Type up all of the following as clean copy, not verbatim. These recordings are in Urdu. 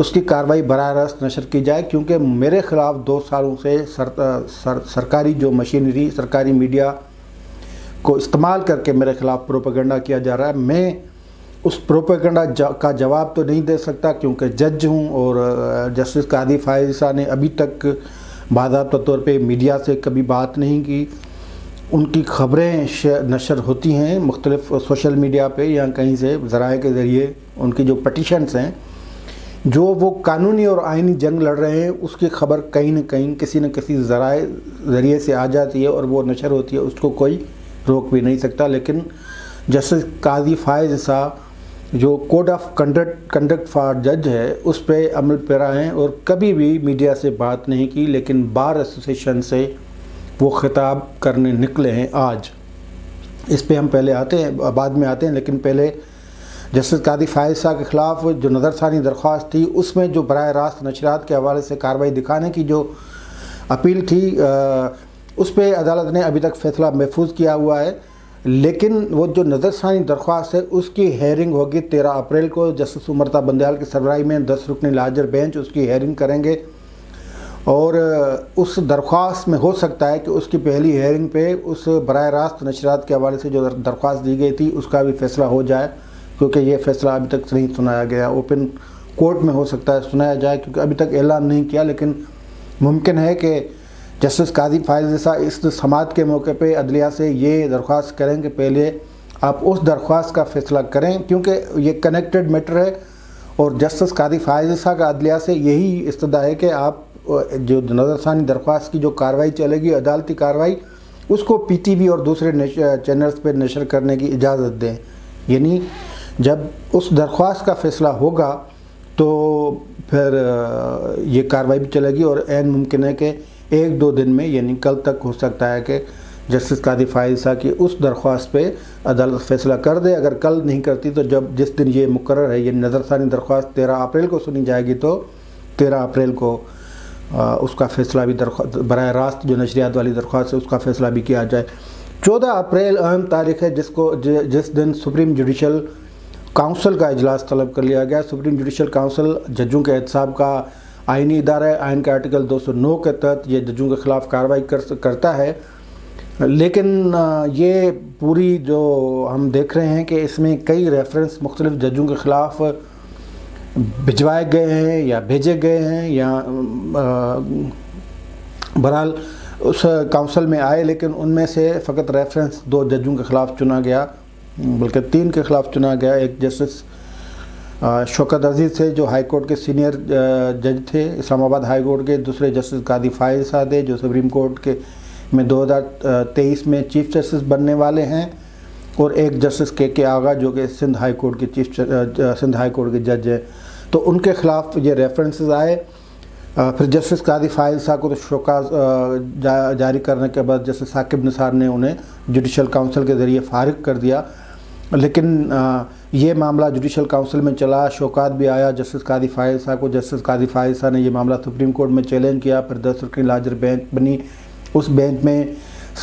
اس کی کارروائی براہ راست نشر کی جائے، کیونکہ میرے خلاف 2 سالوں سے سرکاری جو مشینری، سرکاری میڈیا کو استعمال کر کے میرے خلاف پروپیگنڈا کیا جا رہا ہے۔ میں اس پروپیگنڈا کا جواب تو نہیں دے سکتا، کیونکہ جج ہوں، اور جسٹس قاضی فائز عیسیٰ نے ابھی تک باضابطہ طور پہ میڈیا سے کبھی بات نہیں کی۔ ان کی خبریں نشر ہوتی ہیں مختلف سوشل میڈیا پہ یا کہیں سے ذرائع کے ذریعے، ان کی جو پٹیشنز ہیں جو وہ قانونی اور آئینی جنگ لڑ رہے ہیں، اس کی خبر کہیں نہ کہیں کسی نہ کسی ذریعے سے آ جاتی ہے اور وہ نشر ہوتی ہے، اس کو کوئی روک بھی نہیں سکتا۔ لیکن جسٹس قاضی فائز عیسیٰ جو کوڈ آف کنڈکٹ فار جج ہے، اس پہ عمل پیرا ہیں اور کبھی بھی میڈیا سے بات نہیں کی، لیکن بار ایسوسیشن سے وہ خطاب کرنے نکلے ہیں آج۔ اس پہ ہم پہلے آتے ہیں، بعد میں آتے ہیں، لیکن پہلے جسٹس قاضی فائز عیسیٰ کے خلاف جو نظر ثانی درخواست تھی، اس میں جو براہ راست نشریات کے حوالے سے کارروائی دکھانے کی جو اپیل تھی، اس پہ عدالت نے ابھی تک فیصلہ محفوظ کیا ہوا ہے، لیکن وہ جو نظر ثانی درخواست ہے اس کی ہیئرنگ ہوگی 13 اپریل کو۔ جسٹس امرتا بندیال کی سربراہی میں 10 رکنی لارجر بینچ اس کی ہیئرنگ کریں گے، اور اس درخواست میں ہو سکتا ہے کہ اس کی پہلی ہیئرنگ پہ اس براہ راست نشریات کے حوالے سے جو درخواست دی گئی تھی اس کا بھی فیصلہ ہو جائے، کیونکہ یہ فیصلہ ابھی تک نہیں سنایا گیا۔ اوپن کورٹ میں ہو سکتا ہے سنایا جائے، کیونکہ ابھی تک اعلان نہیں کیا، لیکن ممکن ہے کہ جسٹس قاضی فائز عیسیٰ اس سماعت کے موقع پہ عدلیہ سے یہ درخواست کریں کہ پہلے آپ اس درخواست کا فیصلہ کریں، کیونکہ یہ کنیکٹڈ میٹر ہے، اور جسٹس قاضی فائز عیسیٰ کا عدلیہ سے یہی استدعا ہے کہ آپ جو نظر ثانی درخواست کی جو کارروائی چلے گی، عدالتی کارروائی، اس کو پی ٹی وی اور دوسرے چینلز پہ نشر کرنے کی اجازت دیں۔ یعنی جب اس درخواست کا فیصلہ ہوگا تو پھر یہ کارروائی بھی چلے گی، اور عین ممکن ہے کہ 1-2 دن میں، یعنی کل تک ہو سکتا ہے کہ جسٹس قاضی فائز عیسیٰ کی اس درخواست پہ عدالت فیصلہ کر دے۔ اگر کل نہیں کرتی تو جس دن یہ مقرر ہے، یہ نظر ثانی درخواست 13 اپریل کو سنی جائے گی، تو 13 اپریل کو اس کا فیصلہ بھی براہ راست جو نشریات والی درخواست ہے اس کا فیصلہ بھی کیا جائے۔ 14 اپریل اہم تاریخ ہے جس دن سپریم جوڈیشل کونسل کا اجلاس طلب کر لیا گیا۔ سپریم جوڈیشل کونسل ججوں کے احتساب کا آئینی ادارہ ہے۔ آئین کے آرٹیکل 209 کے تحت یہ ججوں کے خلاف کارروائی کرتا ہے، لیکن یہ پوری جو ہم دیکھ رہے ہیں کہ اس میں کئی ریفرنس مختلف ججوں کے خلاف بھجوائے گئے ہیں یا بھیجے گئے ہیں، یا بہرحال اس کونسل میں آئے، لیکن ان میں سے فقط ریفرنس 2 ججوں کے خلاف چنا گیا، بلکہ 3 کے خلاف چنا گیا۔ ایک جسٹس شوکت عزیز تھے جو ہائی کورٹ کے سینئر جج تھے اسلام آباد ہائی کورٹ کے، دوسرے جسٹس قاضی فائز عیسیٰ تھے جو سپریم کورٹ کے میں 2023 میں چیف جسٹس بننے والے ہیں، اور ایک جسٹس کے آغا جو کہ سندھ ہائی کورٹ کے سندھ ہائی کورٹ کے جج ہیں۔ تو ان کے خلاف یہ ریفرنسز آئے۔ پھر جسٹس قاضی فائز عیسیٰ کو تو شوکاز جاری کرنے کے بعد جسٹس ثاقب نثار نے انہیں جوڈیشل کونسل کے ذریعے فارغ کر دیا، لیکن یہ معاملہ جوڈیشل کونسل میں چلا، شوکات بھی آیا جسٹس قاضی فائز عیسیٰ کو۔ جسٹس قاضی فائز عیسیٰ نے یہ معاملہ سپریم کورٹ میں چیلنج کیا، پھر 10 رکنی لارجر بینچ بنی۔ اس بینچ میں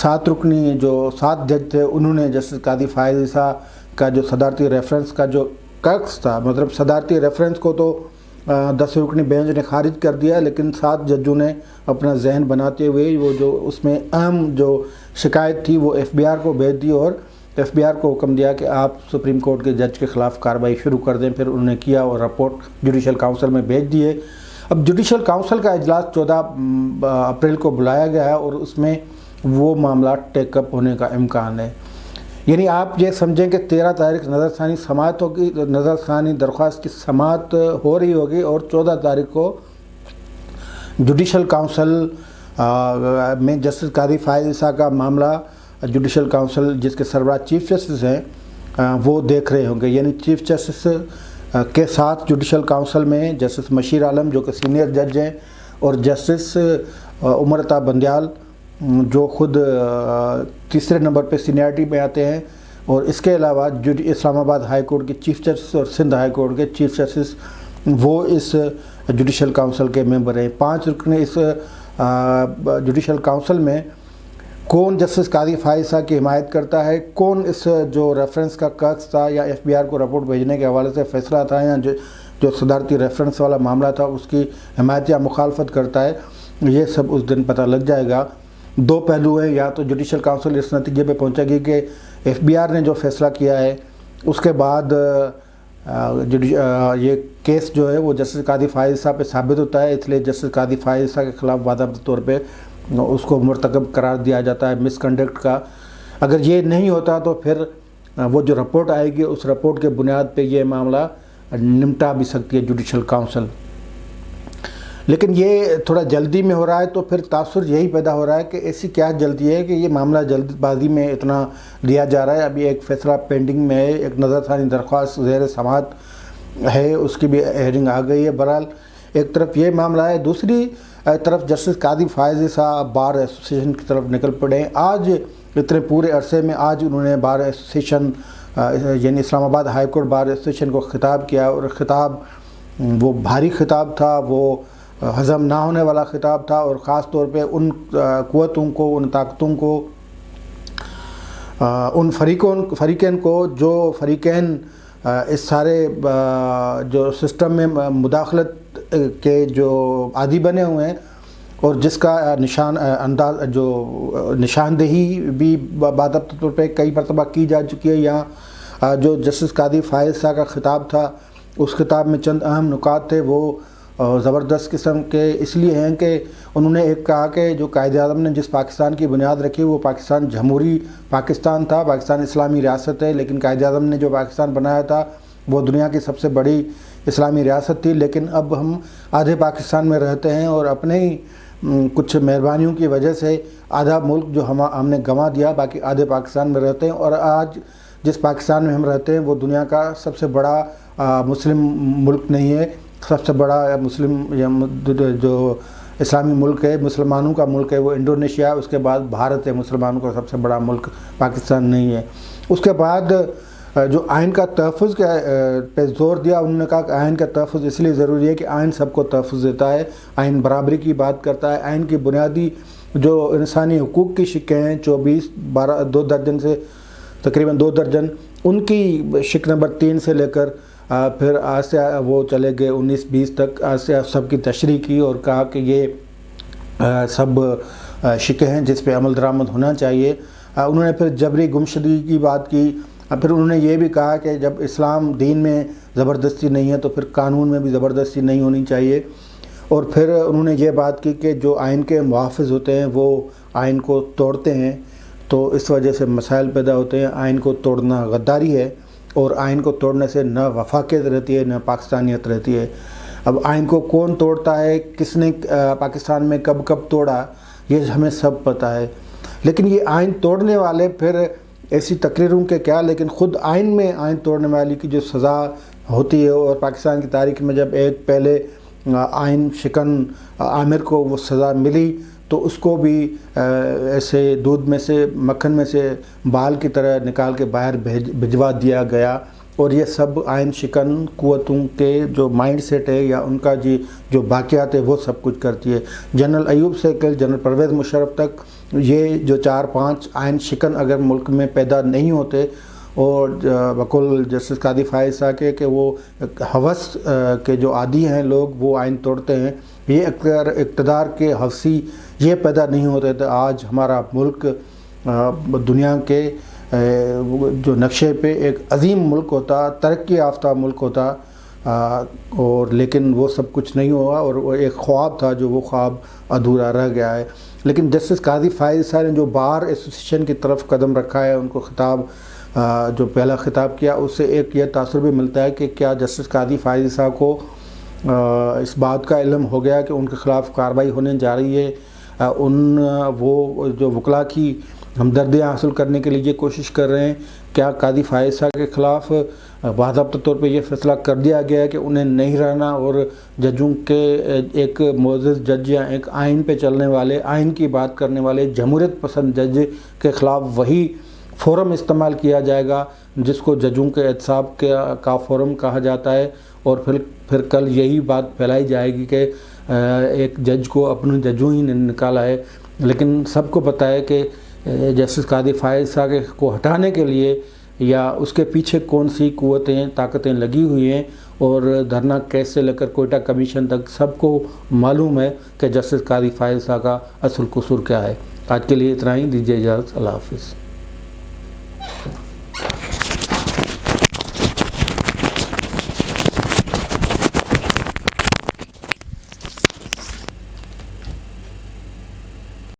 7 رکنی جو 7 جج تھے، انہوں نے جسٹس قاضی فائز عیسیٰ کا جو صدارتی ریفرنس کا جو کیس تھا، مطلب صدارتی ریفرنس کو تو 10 رکنی بینچ نے خارج کر دیا، لیکن 7 ججوں نے اپنا ذہن بناتے ہوئے وہ جو اس میں اہم جو شکایت تھی وہ ایف بی آر کو بھیج دی، اور ایف بی آر کو حکم دیا کہ آپ سپریم کورٹ کے جج کے خلاف کارروائی شروع کر دیں۔ پھر انہوں نے کیا اور رپورٹ جوڈیشل کونسل میں بھیج دیے۔ اب جوڈیشل کونسل کا اجلاس 14 اپریل کو بلایا گیا ہے، اور اس میں وہ معاملہ ٹیک اپ ہونے کا امکان ہے۔ یعنی آپ یہ سمجھیں کہ 13 تاریخ نظر ثانی سماعت ہوگی، نظر ثانی درخواست کی سماعت ہو رہی ہوگی، اور 14 تاریخ کو جوڈیشل کونسل میں جسٹس قاضی فائز عیسیٰ کا معاملہ جوڈیشل کونسل جس کے سربراہ چیف جسٹس ہیں وہ دیکھ رہے ہوں گے۔ یعنی چیف جسٹس کے ساتھ جوڈیشل کونسل میں جسٹس مشیر عالم جو کہ سینئر جج ہیں، اور جسٹس امرتا بندیال جو خود تیسرے نمبر پہ سینئرٹی میں آتے ہیں، اور اس کے علاوہ اسلام آباد ہائی کورٹ کے چیف جسٹس اور سندھ ہائی کورٹ کے چیف جسٹس وہ اس جوڈیشل کونسل کے ممبر ہیں۔ 5 رکن اس جوڈیشل کونسل میں کون جسٹس قاضی فائز عیسیٰ کی حمایت کرتا ہے، کون اس جو ریفرنس کا کیس تھا یا ایف بی آر کو رپورٹ بھیجنے کے حوالے سے فیصلہ تھا یا جو صدارتی ریفرنس والا معاملہ تھا اس کی حمایت یا مخالفت کرتا ہے، یہ سب اس دن پتہ لگ جائے گا۔ دو پہلو ہیں، یا تو جوڈیشل کونسل اس نتیجے پہ پہنچے گی کہ ایف بی آر نے جو فیصلہ کیا ہے اس کے بعد یہ کیس جو ہے وہ جسٹس قاضی فائز صاحب پہ ثابت ہوتا ہے، اس لیے جسٹس قاضی فائز صاحب کے خلاف باضابطہ طور پہ اس کو مرتکب قرار دیا جاتا ہے مس کنڈکٹ کا۔ اگر یہ نہیں ہوتا تو پھر وہ جو رپورٹ آئے گی اس رپورٹ کے بنیاد پہ یہ معاملہ نمٹا بھی سکتی ہے جوڈیشل کونسل۔ لیکن یہ تھوڑا جلدی میں ہو رہا ہے، تو پھر تاثر یہی پیدا ہو رہا ہے کہ ایسی کیا جلدی ہے کہ یہ معاملہ جلد بازی میں اتنا لیا جا رہا ہے۔ ابھی ایک فیصلہ پینڈنگ میں ہے، ایک نظر ثانی درخواست زیر سماعت ہے، اس کی بھی ہیئرنگ آ گئی ہے۔ بہرحال ایک طرف یہ معاملہ ہے، دوسری طرف جسٹس قاضی فائز صاحب بار ایسوسیشن کی طرف نکل پڑے ہیں۔ آج اتنے پورے عرصے میں آج انہوں نے بار ایسوسیشن یعنی اسلام آباد ہائی کورٹ بار ایسوسیشن کو خطاب کیا، اور خطاب وہ بھاری خطاب تھا، وہ ہضم نہ ہونے والا خطاب تھا، اور خاص طور پہ ان قوتوں کو، ان طاقتوں کو، ان فریقین کو جو فریقین اس سارے جو سسٹم میں مداخلت کے جو عادی بنے ہوئے ہیں، اور جس کا نشاندہی بھی باضابطہ طور پہ کئی مرتبہ کی جا چکی ہے۔ یہاں جو جسٹس قاضی فائز صاحب کا خطاب تھا، اس خطاب میں چند اہم نکات تھے، وہ زبردست قسم کے اس لیے ہیں کہ انہوں نے ایک کہا کہ جو قائد اعظم نے جس پاکستان کی بنیاد رکھی وہ پاکستان جمہوری پاکستان تھا، پاکستان اسلامی ریاست ہے، لیکن قائد اعظم نے جو پاکستان بنایا تھا وہ دنیا کی سب سے بڑی اسلامی ریاست تھی، لیکن اب ہم آدھے پاکستان میں رہتے ہیں، اور اپنے ہی کچھ مہربانیوں کی وجہ سے آدھا ملک جو ہم نے گنوا دیا، باقی آدھے پاکستان میں رہتے ہیں۔ اور آج جس پاکستان میں ہم رہتے ہیں وہ دنیا کا سب سے بڑا مسلم ملک نہیں ہے، سب سے بڑا مسلم جو اسلامی ملک ہے، مسلمانوں کا ملک ہے، وہ انڈونیشیا ہے، اس کے بعد بھارت ہے، مسلمانوں کا سب سے بڑا ملک پاکستان نہیں ہے۔ اس کے بعد جو آئین کا تحفظ پہ زور دیا، انہوں نے کہا کہ آئین کا تحفظ اس لیے ضروری ہے کہ آئین سب کو تحفظ دیتا ہے، آئین برابری کی بات کرتا ہے، آئین کی بنیادی جو انسانی حقوق کی شقیں ہیں 24 2 درجن سے تقریباً 2 درجن، ان کی شق نمبر 3 سے لے کر پھر آج سے وہ چلے گئے 19-20 تک، آج سے سب کی تشریح کی اور کہا کہ یہ سب شقیں ہیں جس پہ عمل درآمد ہونا چاہیے۔ انہوں نے پھر جبری گمشدگی کی بات کی، پھر انہوں نے یہ بھی کہا کہ جب اسلام دین میں زبردستی نہیں ہے تو پھر قانون میں بھی زبردستی نہیں ہونی چاہیے، اور پھر انہوں نے یہ بات کی کہ جو آئین کے محافظ ہوتے ہیں وہ آئین کو توڑتے ہیں تو اس وجہ سے مسائل پیدا ہوتے ہیں، آئین کو توڑنا غداری ہے، اور آئین کو توڑنے سے نہ وفاقیت رہتی ہے نہ پاکستانیت رہتی ہے۔ اب آئین کو کون توڑتا ہے، کس نے پاکستان میں کب کب توڑا، یہ ہمیں سب پتہ ہے، لیکن یہ آئین توڑنے والے پھر ایسی تقریروں کے کیا، لیکن خود آئین میں آئین توڑنے والی کی جو سزا ہوتی ہے، اور پاکستان کی تاریخ میں جب ایک پہلے آئین شکن عامر کو وہ سزا ملی تو اس کو بھی ایسے دودھ میں سے مکھن میں سے بال کی طرح نکال کے باہر بھجوا دیا گیا، اور یہ سب آئین شکن قوتوں کے جو مائنڈ سیٹ ہے یا ان کا جو باقیات ہے وہ سب کچھ کرتی ہے۔ جنرل ایوب سے کہ جنرل پرویز مشرف تک یہ جو 4-5 آئین شکن اگر ملک میں پیدا نہیں ہوتے، اور بقول جسٹس قاضی فائز صاحب کے کہ وہ ہوس کے جو عادی ہیں لوگ وہ آئین توڑتے ہیں، یہ اقتدار کے حوثی یہ پیدا نہیں ہوتے تو آج ہمارا ملک دنیا کے جو نقشے پہ ایک عظیم ملک ہوتا، ترقی یافتہ ملک ہوتا، اور لیکن وہ سب کچھ نہیں ہوا، اور وہ ایک خواب تھا جو وہ خواب ادھورا رہ گیا ہے۔ لیکن جسٹس قاضی فائز صاحب نے جو بار ایسوسیشن کی طرف قدم رکھا ہے، ان کو خطاب جو پہلا خطاب کیا، اس سے ایک یہ تاثر بھی ملتا ہے کہ کیا جسٹس قاضی فائز صاحب کو اس بات کا علم ہو گیا کہ ان کے خلاف کارروائی ہونے جا رہی ہے، وہ جو وکلاء کی ہمدردیاں حاصل کرنے کے لیے یہ کوشش کر رہے ہیں، کیا قاضی فائز صاحب کے خلاف باضابطہ طور پہ یہ فیصلہ کر دیا گیا ہے کہ انہیں نہیں رہنا، اور ججوں کے ایک معزز جج یا ایک آئین پہ چلنے والے، آئین کی بات کرنے والے جمہوریت پسند جج کے خلاف وہی فورم استعمال کیا جائے گا جس کو ججوں کے احتساب کا فورم کہا جاتا ہے، اور پھر کل یہی بات پھیلائی جائے گی کہ ایک جج کو اپنے ججوں ہی نے نکالا ہے۔ لیکن سب کو پتہ ہے کہ جسٹس قاضی فائز صاحب کو ہٹانے کے لیے یا اس کے پیچھے کون سی قوتیں طاقتیں لگی ہوئی ہیں، اور دھرنا کیس سے لے کر کوئٹہ کمیشن تک سب کو معلوم ہے کہ جسٹس قاضی فائز صاحب کا اصل قصور کیا ہے۔ آج کے لیے اتنا ہی، دیجیے اجازت، اللہ حافظ۔